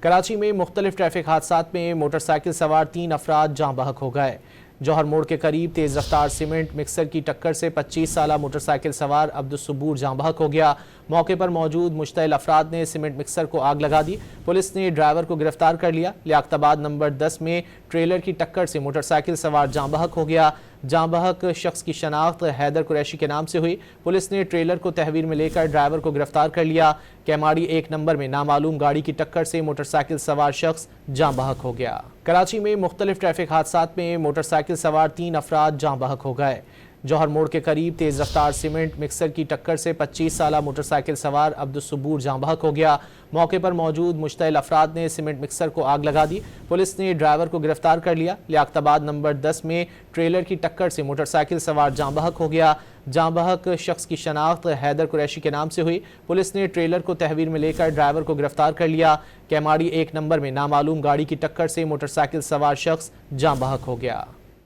کراچی میں مختلف ٹریفک حادثات میں موٹر سائیکل سوار 3 افراد جاں بحق ہو گئے۔ جوہر موڑ کے قریب تیز رفتار سیمنٹ مکسر کی ٹکر سے 25 سالہ موٹر سائیکل سوار عبدالصبور جاں بحق ہو گیا۔ موقع پر موجود مشتعل افراد نے سیمنٹ مکسر کو آگ لگا دی۔ پولیس نے ڈرائیور کو گرفتار کر لیا۔ لیاقت آباد نمبر 10 میں ٹریلر کی ٹکر سے موٹر سائیکل سوار جاں بحق ہو گیا۔ جاں بحق شخص کی شناخت حیدر قریشی کے نام سے ہوئی۔ پولیس نے ٹریلر کو تحویل میں لے کر ڈرائیور کو گرفتار کر لیا۔ کیماڑی 1 نمبر میں نامعلوم گاڑی کی ٹکر سے موٹر سائیکل سوار شخص جاں بحق ہو گیا۔ کراچی میں مختلف ٹریفک حادثات میں موٹر سائیکل سوار 3 افراد جاں بحق ہو گئے۔ جوہر موڑ کے قریب تیز رفتار سیمنٹ مکسر کی ٹکر سے 25 سالہ موٹر سائیکل سوار عبدالصبور جاں بحق ہو گیا۔ موقع پر موجود مشتعل افراد نے سیمنٹ مکسر کو آگ لگا دی۔ پولیس نے ڈرائیور کو گرفتار کر لیا۔ لیاقت آباد نمبر 10 میں ٹریلر کی ٹکر سے موٹر سائیکل سوار جاں بحق ہو گیا۔ جاں بحق شخص کی شناخت حیدر قریشی کے نام سے ہوئی۔ پولیس نے ٹریلر کو تحویل میں لے کر ڈرائیور کو گرفتار کر لیا۔ کیماڑی 1 نمبر میں نامعلوم گاڑی کی ٹکر سے موٹر سائیکل سوار شخص جاں بحق ہو گیا۔